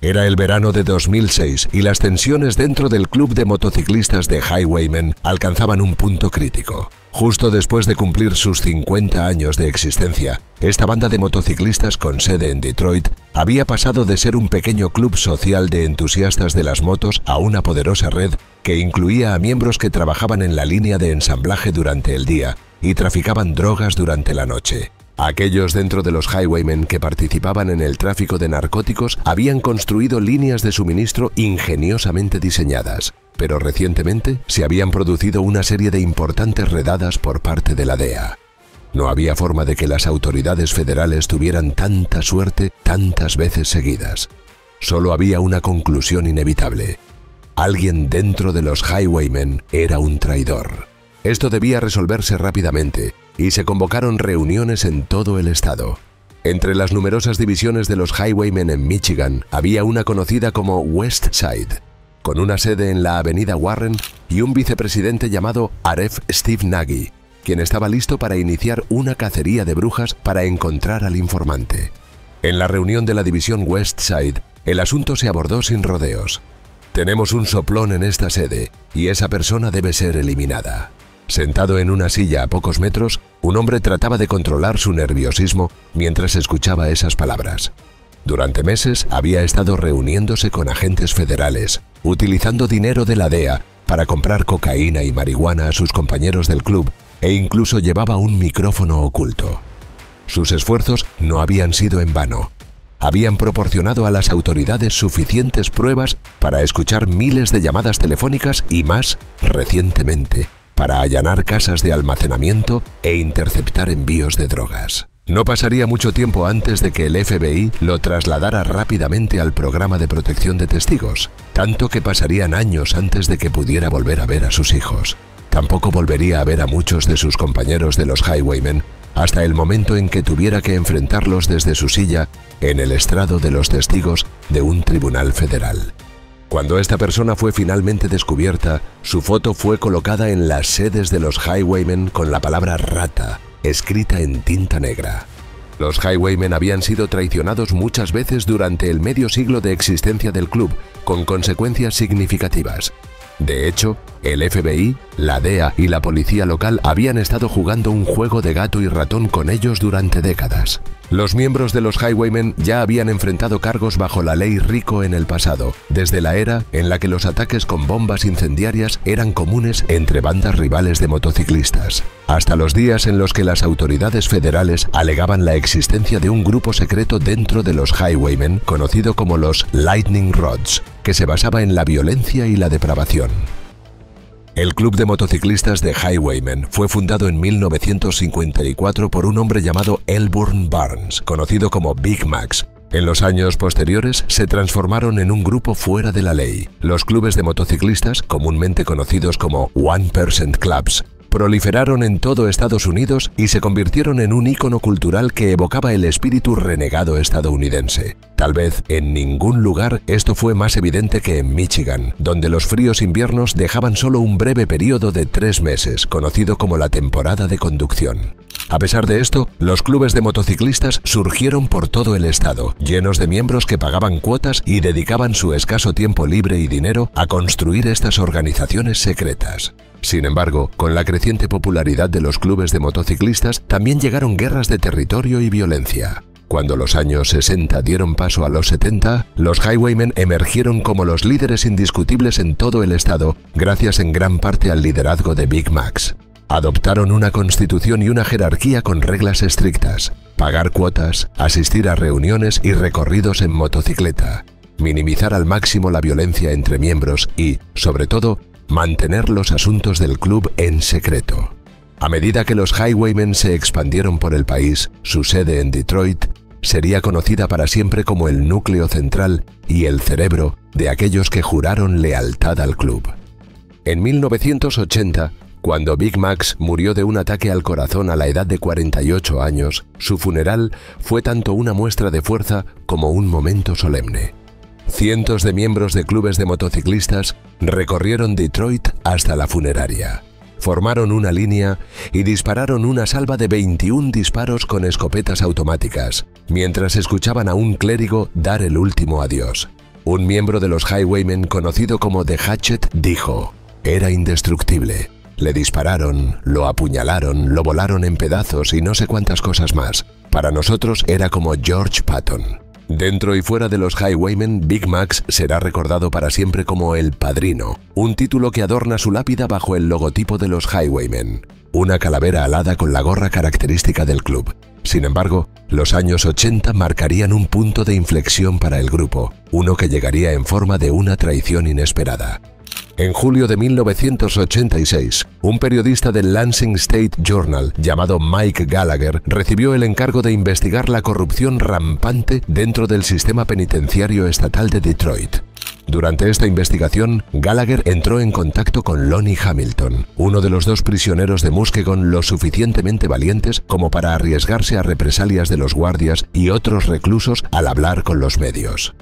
Era el verano de 2006 y las tensiones dentro del club de motociclistas de Highwaymen alcanzaban un punto crítico. Justo después de cumplir sus 50 años de existencia, esta banda de motociclistas con sede en Detroit había pasado de ser un pequeño club social de entusiastas de las motos a una poderosa red que incluía a miembros que trabajaban en la línea de ensamblaje durante el día y traficaban drogas durante la noche. Aquellos dentro de los Highwaymen que participaban en el tráfico de narcóticos habían construido líneas de suministro ingeniosamente diseñadas, pero recientemente se habían producido una serie de importantes redadas por parte de la DEA. No había forma de que las autoridades federales tuvieran tanta suerte tantas veces seguidas. Solo había una conclusión inevitable. Alguien dentro de los Highwaymen era un traidor. Esto debía resolverse rápidamente y se convocaron reuniones en todo el estado. Entre las numerosas divisiones de los Highwaymen en Michigan había una conocida como West Side, con una sede en la avenida Warren y un vicepresidente llamado Aref Steve Nagy, quien estaba listo para iniciar una cacería de brujas para encontrar al informante. En la reunión de la división West Side, el asunto se abordó sin rodeos. Tenemos un soplón en esta sede y esa persona debe ser eliminada. Sentado en una silla a pocos metros, un hombre trataba de controlar su nerviosismo mientras escuchaba esas palabras. Durante meses había estado reuniéndose con agentes federales, utilizando dinero de la DEA para comprar cocaína y marihuana a sus compañeros del club e incluso llevaba un micrófono oculto. Sus esfuerzos no habían sido en vano. Habían proporcionado a las autoridades suficientes pruebas para escuchar miles de llamadas telefónicas y más recientemente, para allanar casas de almacenamiento e interceptar envíos de drogas. No pasaría mucho tiempo antes de que el FBI lo trasladara rápidamente al programa de protección de testigos, tanto que pasarían años antes de que pudiera volver a ver a sus hijos. Tampoco volvería a ver a muchos de sus compañeros de los Highwaymen hasta el momento en que tuviera que enfrentarlos desde su silla en el estrado de los testigos de un tribunal federal. Cuando esta persona fue finalmente descubierta, su foto fue colocada en las sedes de los Highwaymen con la palabra rata, escrita en tinta negra. Los Highwaymen habían sido traicionados muchas veces durante el medio siglo de existencia del club, con consecuencias significativas. De hecho, el FBI, la DEA y la policía local habían estado jugando un juego de gato y ratón con ellos durante décadas. Los miembros de los Highwaymen ya habían enfrentado cargos bajo la ley RICO en el pasado, desde la era en la que los ataques con bombas incendiarias eran comunes entre bandas rivales de motociclistas, hasta los días en los que las autoridades federales alegaban la existencia de un grupo secreto dentro de los Highwaymen conocido como los Lightning Rods, que se basaba en la violencia y la depravación. El club de motociclistas de Highwaymen fue fundado en 1954 por un hombre llamado Elburn Barnes, conocido como Big Max. En los años posteriores se transformaron en un grupo fuera de la ley. Los clubes de motociclistas, comúnmente conocidos como 1% Clubs, proliferaron en todo Estados Unidos y se convirtieron en un ícono cultural que evocaba el espíritu renegado estadounidense. Tal vez en ningún lugar esto fue más evidente que en Michigan, donde los fríos inviernos dejaban solo un breve periodo de 3 meses, conocido como la temporada de conducción. A pesar de esto, los clubes de motociclistas surgieron por todo el estado, llenos de miembros que pagaban cuotas y dedicaban su escaso tiempo libre y dinero a construir estas organizaciones secretas. Sin embargo, con la creciente popularidad de los clubes de motociclistas, también llegaron guerras de territorio y violencia. Cuando los años 60 dieron paso a los 70, los Highwaymen emergieron como los líderes indiscutibles en todo el estado, gracias en gran parte al liderazgo de Big Max. Adoptaron una constitución y una jerarquía con reglas estrictas: pagar cuotas, asistir a reuniones y recorridos en motocicleta, minimizar al máximo la violencia entre miembros y, sobre todo, mantener los asuntos del club en secreto. A medida que los Highwaymen se expandieron por el país, su sede en Detroit sería conocida para siempre como el núcleo central y el cerebro de aquellos que juraron lealtad al club. En 1980, cuando Big Max murió de un ataque al corazón a la edad de 48 años, su funeral fue tanto una muestra de fuerza como un momento solemne. Cientos de miembros de clubes de motociclistas recorrieron Detroit hasta la funeraria. Formaron una línea y dispararon una salva de 21 disparos con escopetas automáticas, mientras escuchaban a un clérigo dar el último adiós. Un miembro de los Highwaymen, conocido como The Hatchet, dijo: «Era indestructible. Le dispararon, lo apuñalaron, lo volaron en pedazos y no sé cuántas cosas más. Para nosotros era como George Patton». Dentro y fuera de los Highwaymen, Big Max será recordado para siempre como el Padrino, un título que adorna su lápida bajo el logotipo de los Highwaymen, una calavera alada con la gorra característica del club. Sin embargo, los años 80 marcarían un punto de inflexión para el grupo, uno que llegaría en forma de una traición inesperada. En julio de 1986, un periodista del Lansing State Journal llamado Mike Gallagher recibió el encargo de investigar la corrupción rampante dentro del sistema penitenciario estatal de Detroit. Durante esta investigación, Gallagher entró en contacto con Lonnie Hamilton, uno de los dos prisioneros de Muskegon lo suficientemente valientes como para arriesgarse a represalias de los guardias y otros reclusos al hablar con los medios.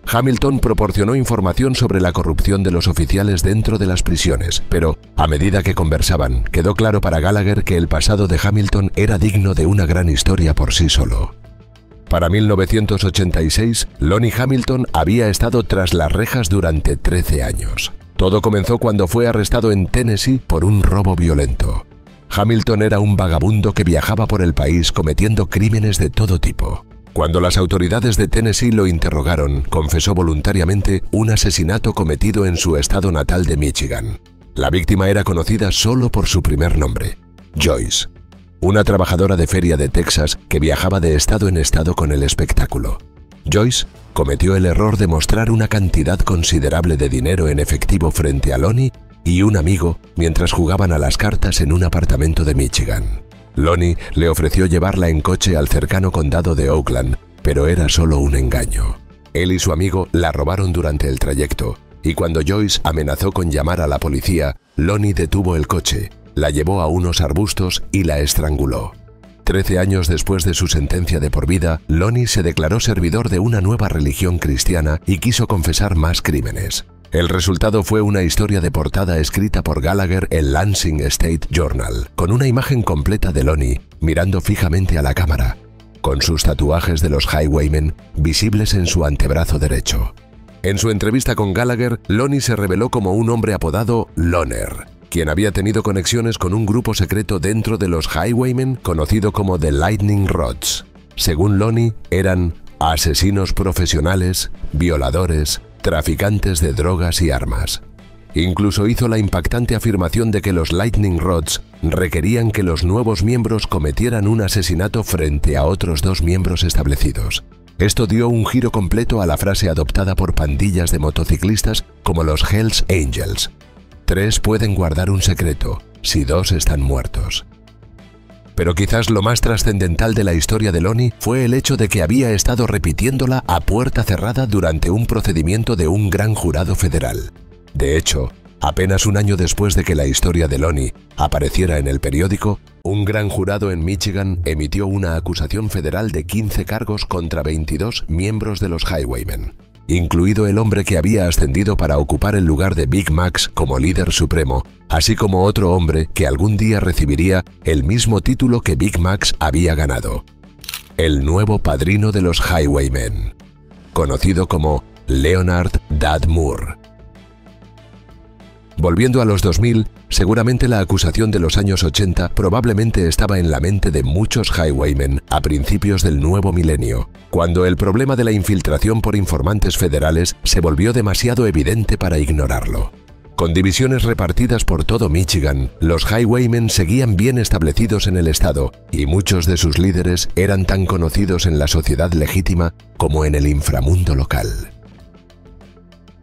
Hamilton proporcionó información sobre la corrupción de los oficiales dentro de las prisiones, pero a medida que conversaban, quedó claro para Gallagher que el pasado de Hamilton era digno de una gran historia por sí solo. Para 1986, Lonnie Hamilton había estado tras las rejas durante 13 años. Todo comenzó cuando fue arrestado en Tennessee por un robo violento. Hamilton era un vagabundo que viajaba por el país cometiendo crímenes de todo tipo. Cuando las autoridades de Tennessee lo interrogaron, confesó voluntariamente un asesinato cometido en su estado natal de Michigan. La víctima era conocida solo por su primer nombre: Joyce, una trabajadora de feria de Texas que viajaba de estado en estado con el espectáculo. Joyce cometió el error de mostrar una cantidad considerable de dinero en efectivo frente a Lonnie y un amigo mientras jugaban a las cartas en un apartamento de Michigan. Lonnie le ofreció llevarla en coche al cercano condado de Oakland, pero era solo un engaño. Él y su amigo la robaron durante el trayecto, y cuando Joyce amenazó con llamar a la policía, Lonnie detuvo el coche, la llevó a unos arbustos y la estranguló. 13 años después de su sentencia de por vida, Lonnie se declaró servidor de una nueva religión cristiana y quiso confesar más crímenes. El resultado fue una historia de portada escrita por Gallagher en Lansing State Journal, con una imagen completa de Lonnie mirando fijamente a la cámara, con sus tatuajes de los Highwaymen visibles en su antebrazo derecho. En su entrevista con Gallagher, Lonnie se reveló como un hombre apodado Loner, quien había tenido conexiones con un grupo secreto dentro de los Highwaymen conocido como The Lightning Rods. Según Lonnie, eran asesinos profesionales, violadores, traficantes de drogas y armas. Incluso hizo la impactante afirmación de que los Lightning Rods requerían que los nuevos miembros cometieran un asesinato frente a otros dos miembros establecidos. Esto dio un giro completo a la frase adoptada por pandillas de motociclistas como los Hells Angels: 3 pueden guardar un secreto si 2 están muertos. Pero quizás lo más trascendental de la historia de Lonnie fue el hecho de que había estado repitiéndola a puerta cerrada durante un procedimiento de un gran jurado federal. De hecho, apenas un año después de que la historia de Lonnie apareciera en el periódico, un gran jurado en Michigan emitió una acusación federal de 15 cargos contra 22 miembros de los Highwaymen, incluido el hombre que había ascendido para ocupar el lugar de Big Max como líder supremo, así como otro hombre que algún día recibiría el mismo título que Big Max había ganado: el nuevo padrino de los Highwaymen, conocido como Leonard Dad Moore. Volviendo a los 2000, seguramente la acusación de los años 80 probablemente estaba en la mente de muchos Highwaymen a principios del nuevo milenio, cuando el problema de la infiltración por informantes federales se volvió demasiado evidente para ignorarlo. Con divisiones repartidas por todo Michigan, los Highwaymen seguían bien establecidos en el estado y muchos de sus líderes eran tan conocidos en la sociedad legítima como en el inframundo local.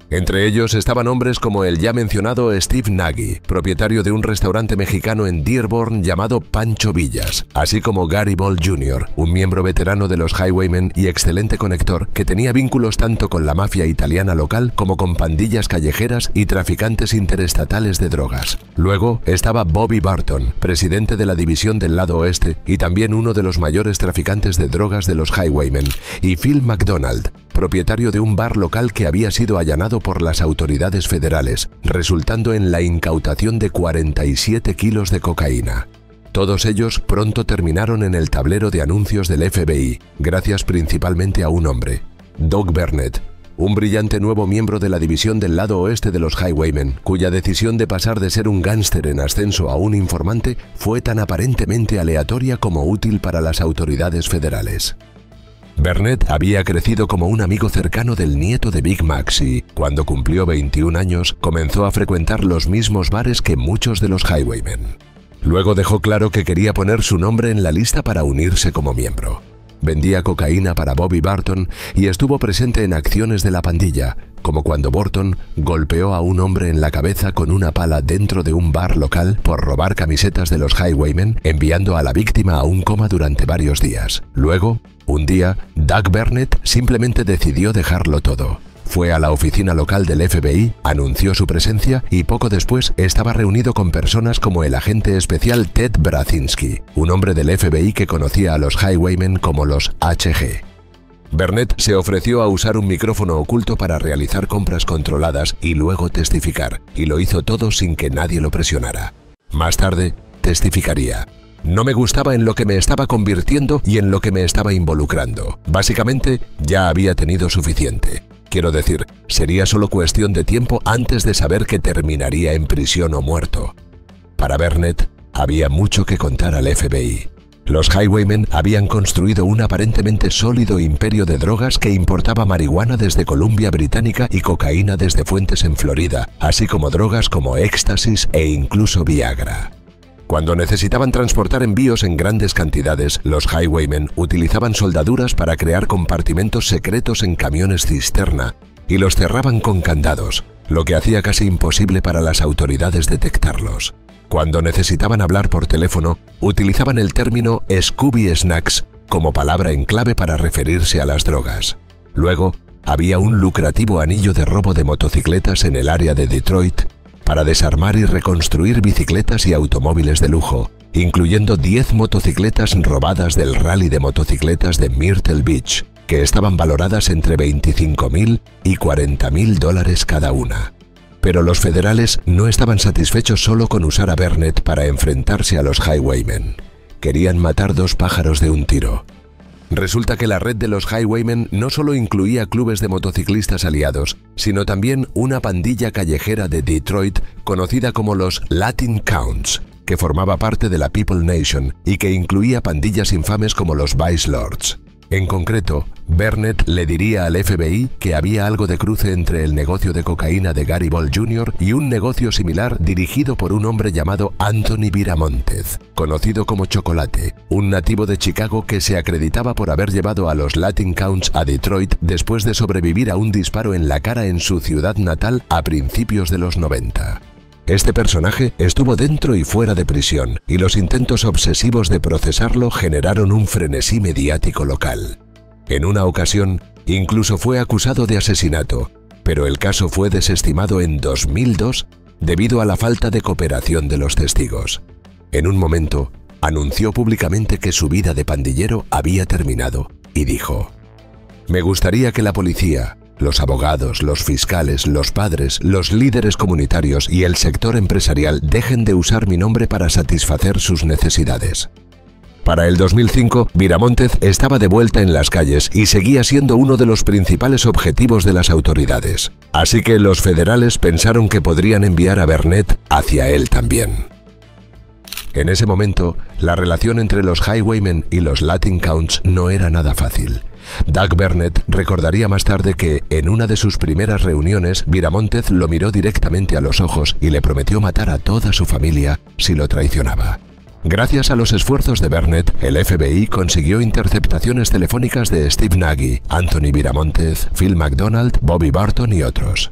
Entre ellos estaban hombres como el ya mencionado Steve Nagy, propietario de un restaurante mexicano en Dearborn llamado Pancho Villas, así como Gary Ball Jr., un miembro veterano de los Highwaymen y excelente conector que tenía vínculos tanto con la mafia italiana local como con pandillas callejeras y traficantes interestatales de drogas. Luego estaba Bobby Barton, presidente de la división del lado oeste y también uno de los mayores traficantes de drogas de los Highwaymen, y Phil McDonald, propietario de un bar local que había sido allanado por las autoridades federales, resultando en la incautación de 47 kilos de cocaína. Todos ellos pronto terminaron en el tablero de anuncios del FBI, gracias principalmente a un hombre, Doug Burnett, un brillante nuevo miembro de la división del lado oeste de los Highwaymen, cuya decisión de pasar de ser un gángster en ascenso a un informante fue tan aparentemente aleatoria como útil para las autoridades federales. Burnett había crecido como un amigo cercano del nieto de Big Max y, cuando cumplió 21 años, comenzó a frecuentar los mismos bares que muchos de los Highwaymen. Luego dejó claro que quería poner su nombre en la lista para unirse como miembro. Vendía cocaína para Bobby Burton y estuvo presente en acciones de la pandilla, como cuando Burton golpeó a un hombre en la cabeza con una pala dentro de un bar local por robar camisetas de los Highwaymen, enviando a la víctima a un coma durante varios días. Luego, un día, Doug Burnett simplemente decidió dejarlo todo. Fue a la oficina local del FBI, anunció su presencia y poco después estaba reunido con personas como el agente especial Ted Brazinski, un hombre del FBI que conocía a los Highwaymen como los HG. Burnett se ofreció a usar un micrófono oculto para realizar compras controladas y luego testificar, y lo hizo todo sin que nadie lo presionara. Más tarde, testificaría. No me gustaba en lo que me estaba convirtiendo y en lo que me estaba involucrando. Básicamente, ya había tenido suficiente. Quiero decir, sería solo cuestión de tiempo antes de saber que terminaría en prisión o muerto. Para Burnett, había mucho que contar al FBI. Los Highwaymen habían construido un aparentemente sólido imperio de drogas que importaba marihuana desde Columbia Británica y cocaína desde fuentes en Florida, así como drogas como éxtasis e incluso Viagra. Cuando necesitaban transportar envíos en grandes cantidades, los Highwaymen utilizaban soldaduras para crear compartimentos secretos en camiones cisterna y los cerraban con candados, lo que hacía casi imposible para las autoridades detectarlos. Cuando necesitaban hablar por teléfono, utilizaban el término Scooby Snacks como palabra en clave para referirse a las drogas. Luego, había un lucrativo anillo de robo de motocicletas en el área de Detroit para desarmar y reconstruir bicicletas y automóviles de lujo, incluyendo 10 motocicletas robadas del rally de motocicletas de Myrtle Beach, que estaban valoradas entre $25,000 y $40,000 cada una. Pero los federales no estaban satisfechos solo con usar a Burnett para enfrentarse a los Highwaymen. Querían matar dos pájaros de un tiro. Resulta que la red de los Highwaymen no solo incluía clubes de motociclistas aliados, sino también una pandilla callejera de Detroit conocida como los Latin Counts, que formaba parte de la People Nation y que incluía pandillas infames como los Vice Lords. En concreto, Burnett le diría al FBI que había algo de cruce entre el negocio de cocaína de Gary Ball Jr. y un negocio similar dirigido por un hombre llamado Anthony Viramontes, conocido como Chocolate, un nativo de Chicago que se acreditaba por haber llevado a los Latin Counts a Detroit después de sobrevivir a un disparo en la cara en su ciudad natal a principios de los 90. Este personaje estuvo dentro y fuera de prisión, y los intentos obsesivos de procesarlo generaron un frenesí mediático local. En una ocasión, incluso fue acusado de asesinato, pero el caso fue desestimado en 2002 debido a la falta de cooperación de los testigos. En un momento, anunció públicamente que su vida de pandillero había terminado y dijo: «Me gustaría que la policía, los abogados, los fiscales, los padres, los líderes comunitarios y el sector empresarial dejen de usar mi nombre para satisfacer sus necesidades». Para el 2005, Viramontes estaba de vuelta en las calles y seguía siendo uno de los principales objetivos de las autoridades. Así que los federales pensaron que podrían enviar a Burnett hacia él también. En ese momento, la relación entre los Highwaymen y los Latin Counts no era nada fácil. Doug Burnett recordaría más tarde que, en una de sus primeras reuniones, Viramontes lo miró directamente a los ojos y le prometió matar a toda su familia si lo traicionaba. Gracias a los esfuerzos de Burnett, el FBI consiguió interceptaciones telefónicas de Steve Nagy, Anthony Viramontes, Phil McDonald, Bobby Burton y otros.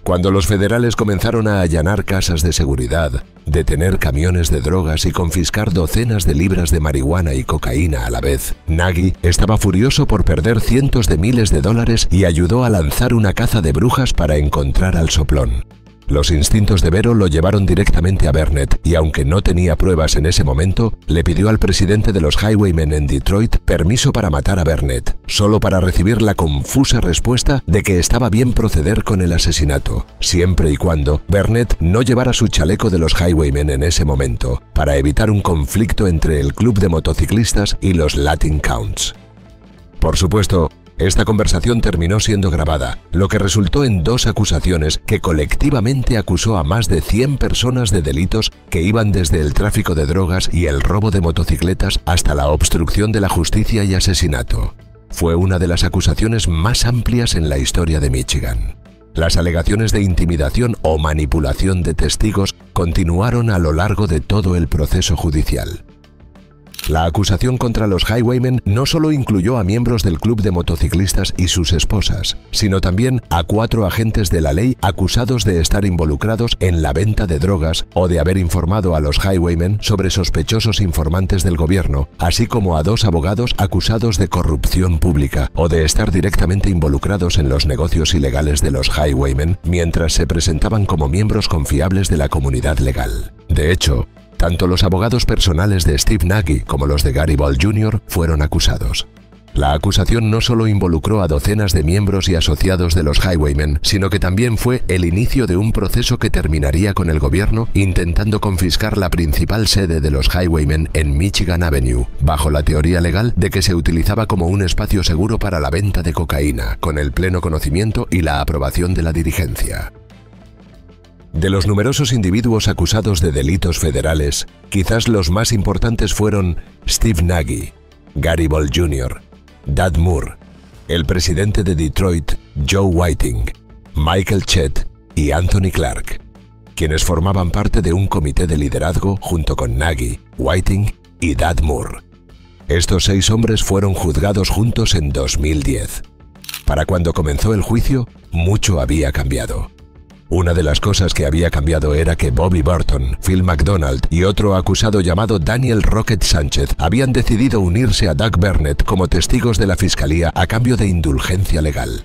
Cuando los federales comenzaron a allanar casas de seguridad, detener camiones de drogas y confiscar docenas de libras de marihuana y cocaína a la vez, Nagy estaba furioso por perder cientos de miles de dólares y ayudó a lanzar una caza de brujas para encontrar al soplón. Los instintos de Vero lo llevaron directamente a Burnett y, aunque no tenía pruebas en ese momento, le pidió al presidente de los Highwaymen en Detroit permiso para matar a Burnett, solo para recibir la confusa respuesta de que estaba bien proceder con el asesinato, siempre y cuando Burnett no llevara su chaleco de los Highwaymen en ese momento, para evitar un conflicto entre el club de motociclistas y los Latin Counts. Por supuesto, Esta conversación terminó siendo grabada, lo que resultó en 2 acusaciones que colectivamente acusó a más de 100 personas de delitos que iban desde el tráfico de drogas y el robo de motocicletas hasta la obstrucción de la justicia y asesinato. Fue una de las acusaciones más amplias en la historia de Michigan. Las alegaciones de intimidación o manipulación de testigos continuaron a lo largo de todo el proceso judicial. La acusación contra los Highwaymen no solo incluyó a miembros del club de motociclistas y sus esposas, sino también a 4 agentes de la ley acusados de estar involucrados en la venta de drogas o de haber informado a los Highwaymen sobre sospechosos informantes del gobierno, así como a 2 abogados acusados de corrupción pública o de estar directamente involucrados en los negocios ilegales de los Highwaymen mientras se presentaban como miembros confiables de la comunidad legal. De hecho, tanto los abogados personales de Steve Nagy como los de Gary Ball Jr. fueron acusados. La acusación no solo involucró a docenas de miembros y asociados de los Highwaymen, sino que también fue el inicio de un proceso que terminaría con el gobierno intentando confiscar la principal sede de los Highwaymen en Michigan Avenue, bajo la teoría legal de que se utilizaba como un espacio seguro para la venta de cocaína, con el pleno conocimiento y la aprobación de la dirigencia. De los numerosos individuos acusados de delitos federales, quizás los más importantes fueron Steve Nagy, Gary Ball Jr., Dad Moore, el presidente de Detroit, Joe Whiting, Michael Chet y Anthony Clark, quienes formaban parte de un comité de liderazgo junto con Nagy, Whiting y Dad Moore. Estos 6 hombres fueron juzgados juntos en 2010. Para cuando comenzó el juicio, mucho había cambiado. Una de las cosas que había cambiado era que Bobby Burton, Phil McDonald y otro acusado llamado Daniel Rocket Sánchez habían decidido unirse a Doug Burnett como testigos de la fiscalía a cambio de indulgencia legal.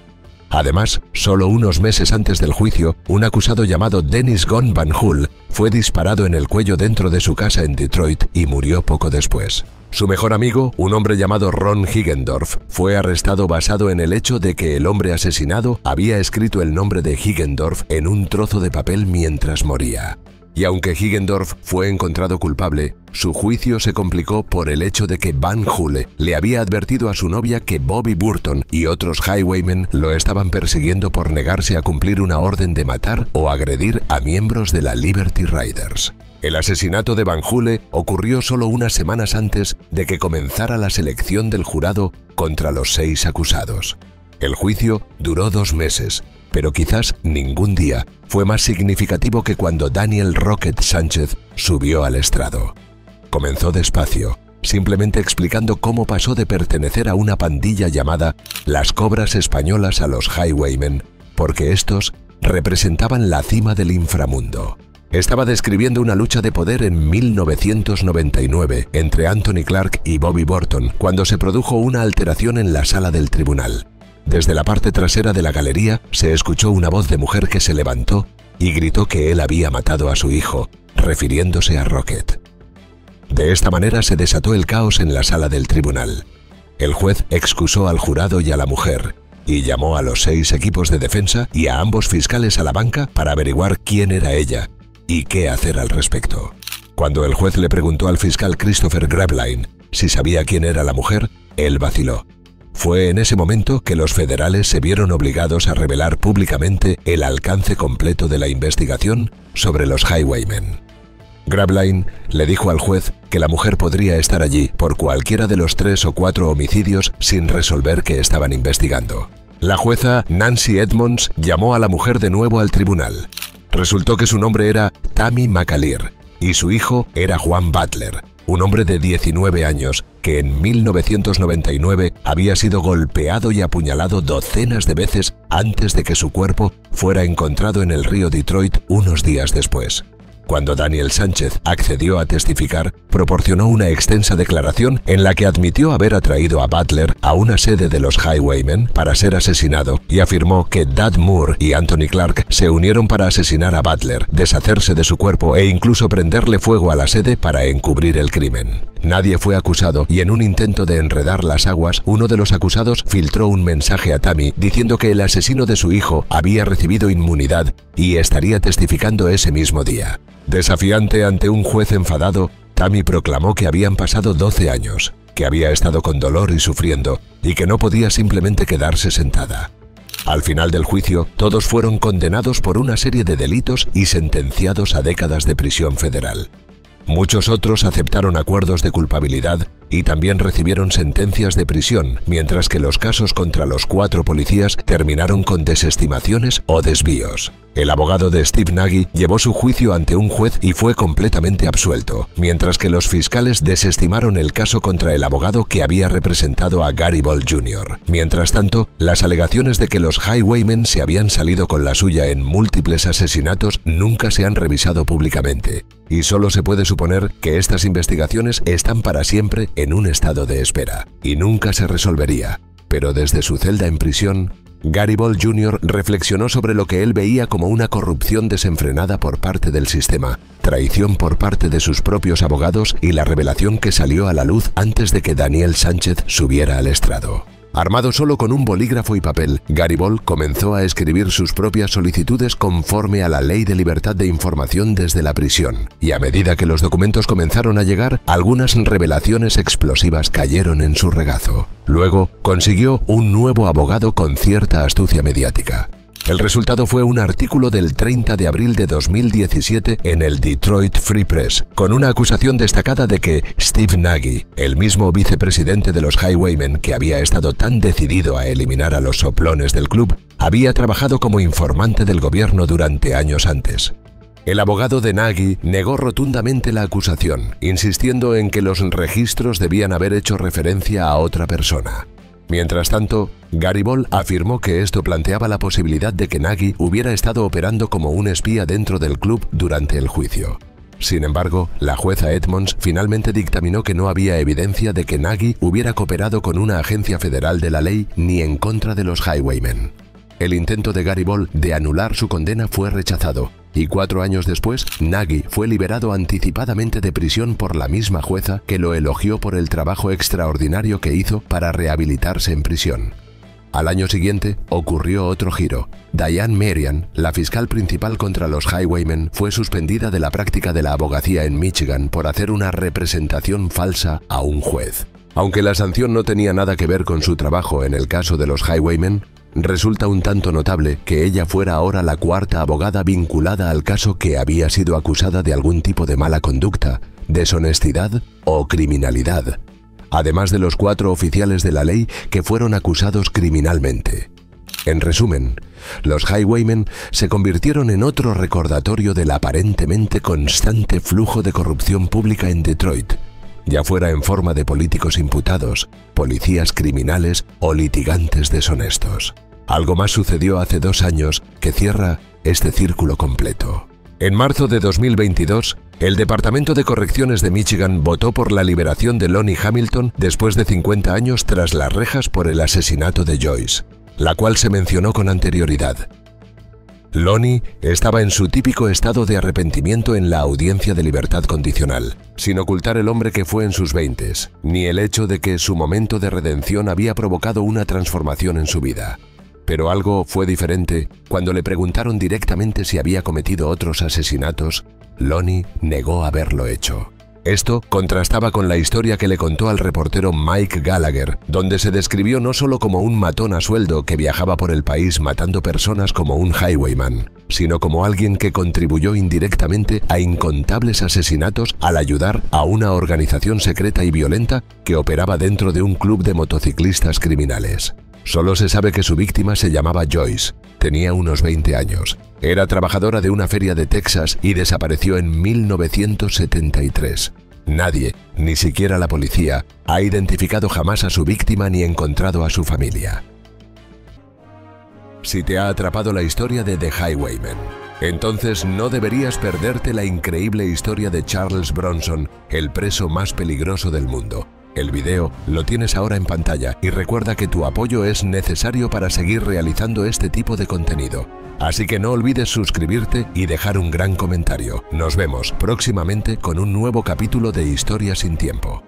Además, solo unos meses antes del juicio, un acusado llamado Dennis Gon Van Hull fue disparado en el cuello dentro de su casa en Detroit y murió poco después. Su mejor amigo, un hombre llamado Ron Higgendorf, fue arrestado basado en el hecho de que el hombre asesinado había escrito el nombre de Higgendorf en un trozo de papel mientras moría. Y aunque Higgendorf fue encontrado culpable, su juicio se complicó por el hecho de que Van Hull le había advertido a su novia que Bobby Burton y otros Highwaymen lo estaban persiguiendo por negarse a cumplir una orden de matar o agredir a miembros de la Liberty Riders. El asesinato de Van Hull ocurrió solo unas semanas antes de que comenzara la selección del jurado contra los 6 acusados. El juicio duró 2 meses, pero quizás ningún día fue más significativo que cuando Daniel Rocket Sánchez subió al estrado. Comenzó despacio, simplemente explicando cómo pasó de pertenecer a una pandilla llamada Las Cobras Españolas a los Highwaymen, porque estos representaban la cima del inframundo. Estaba describiendo una lucha de poder en 1999 entre Anthony Clark y Bobby Burton, cuando se produjo una alteración en la sala del tribunal. Desde la parte trasera de la galería se escuchó una voz de mujer que se levantó y gritó que él había matado a su hijo, refiriéndose a Rocket. De esta manera se desató el caos en la sala del tribunal. El juez excusó al jurado y a la mujer y llamó a los 6 equipos de defensa y a ambos fiscales a la banca para averiguar quién era ella y qué hacer al respecto. Cuando el juez le preguntó al fiscal Christopher Grabline si sabía quién era la mujer, él vaciló. Fue en ese momento que los federales se vieron obligados a revelar públicamente el alcance completo de la investigación sobre los Highwaymen. Grabline le dijo al juez que la mujer podría estar allí por cualquiera de los 3 o 4 homicidios sin resolver que estaban investigando. La jueza Nancy Edmonds llamó a la mujer de nuevo al tribunal. Resultó que su nombre era Tammy McAleer y su hijo era Juan Butler, un hombre de 19 años que en 1999 había sido golpeado y apuñalado docenas de veces antes de que su cuerpo fuera encontrado en el río Detroit unos días después. Cuando Daniel Sánchez accedió a testificar, proporcionó una extensa declaración en la que admitió haber atraído a Butler a una sede de los Highwaymen para ser asesinado y afirmó que Dad Moore y Anthony Clark se unieron para asesinar a Butler, deshacerse de su cuerpo e incluso prenderle fuego a la sede para encubrir el crimen. Nadie fue acusado y en un intento de enredar las aguas, uno de los acusados filtró un mensaje a Tammy diciendo que el asesino de su hijo había recibido inmunidad y estaría testificando ese mismo día. Desafiante ante un juez enfadado, Tammy proclamó que habían pasado 12 años, que había estado con dolor y sufriendo, y que no podía simplemente quedarse sentada. Al final del juicio, todos fueron condenados por una serie de delitos y sentenciados a décadas de prisión federal. Muchos otros aceptaron acuerdos de culpabilidad y también recibieron sentencias de prisión, mientras que los casos contra los 4 policías terminaron con desestimaciones o desvíos. El abogado de Steve Nagy llevó su juicio ante un juez y fue completamente absuelto, mientras que los fiscales desestimaron el caso contra el abogado que había representado a Gary Ball Jr. Mientras tanto, las alegaciones de que los Highwaymen se habían salido con la suya en múltiples asesinatos nunca se han revisado públicamente, y solo se puede suponer que estas investigaciones están para siempre en un estado de espera, y nunca se resolvería. Pero desde su celda en prisión, Gary Ball Jr. reflexionó sobre lo que él veía como una corrupción desenfrenada por parte del sistema, traición por parte de sus propios abogados y la revelación que salió a la luz antes de que Daniel Sánchez subiera al estrado. Armado solo con un bolígrafo y papel, Gary Ball comenzó a escribir sus propias solicitudes conforme a la Ley de Libertad de Información desde la prisión, y a medida que los documentos comenzaron a llegar, algunas revelaciones explosivas cayeron en su regazo. Luego, consiguió un nuevo abogado con cierta astucia mediática. El resultado fue un artículo del 30 de abril de 2017 en el Detroit Free Press, con una acusación destacada de que Steve Nagy, el mismo vicepresidente de los Highwaymen que había estado tan decidido a eliminar a los soplones del club, había trabajado como informante del gobierno durante años antes. El abogado de Nagy negó rotundamente la acusación, insistiendo en que los registros debían haber hecho referencia a otra persona. Mientras tanto, Gary Ball afirmó que esto planteaba la posibilidad de que Nagy hubiera estado operando como un espía dentro del club durante el juicio. Sin embargo, la jueza Edmonds finalmente dictaminó que no había evidencia de que Nagy hubiera cooperado con una agencia federal de la ley ni en contra de los Highwaymen. El intento de Gary Ball de anular su condena fue rechazado, y 4 años después, Nagy fue liberado anticipadamente de prisión por la misma jueza que lo elogió por el trabajo extraordinario que hizo para rehabilitarse en prisión. Al año siguiente, ocurrió otro giro. Diane Marian, la fiscal principal contra los Highwaymen, fue suspendida de la práctica de la abogacía en Michigan por hacer una representación falsa a un juez. Aunque la sanción no tenía nada que ver con su trabajo en el caso de los Highwaymen, resulta un tanto notable que ella fuera ahora la 4ª abogada vinculada al caso que había sido acusada de algún tipo de mala conducta, deshonestidad o criminalidad, además de los 4 oficiales de la ley que fueron acusados criminalmente. En resumen, los Highwaymen se convirtieron en otro recordatorio del aparentemente constante flujo de corrupción pública en Detroit, ya fuera en forma de políticos imputados, policías criminales o litigantes deshonestos. Algo más sucedió hace 2 años que cierra este círculo completo. En marzo de 2022, el Departamento de Correcciones de Michigan votó por la liberación de Lonnie Hamilton después de 50 años tras las rejas por el asesinato de Joyce, la cual se mencionó con anterioridad. Lonnie estaba en su típico estado de arrepentimiento en la audiencia de libertad condicional, sin ocultar el hombre que fue en sus 20s, ni el hecho de que su momento de redención había provocado una transformación en su vida. Pero algo fue diferente cuando le preguntaron directamente si había cometido otros asesinatos. Lonnie negó haberlo hecho. Esto contrastaba con la historia que le contó al reportero Mike Gallagher, donde se describió no solo como un matón a sueldo que viajaba por el país matando personas como un highwayman, sino como alguien que contribuyó indirectamente a incontables asesinatos al ayudar a una organización secreta y violenta que operaba dentro de un club de motociclistas criminales. Solo se sabe que su víctima se llamaba Joyce, tenía unos 20 años, era trabajadora de una feria de Texas y desapareció en 1973. Nadie, ni siquiera la policía, ha identificado jamás a su víctima ni encontrado a su familia. Si te ha atrapado la historia de The Highwaymen, entonces no deberías perderte la increíble historia de Charles Bronson, el preso más peligroso del mundo. El video lo tienes ahora en pantalla y recuerda que tu apoyo es necesario para seguir realizando este tipo de contenido. Así que no olvides suscribirte y dejar un gran comentario. Nos vemos próximamente con un nuevo capítulo de Historia sin Tiempo.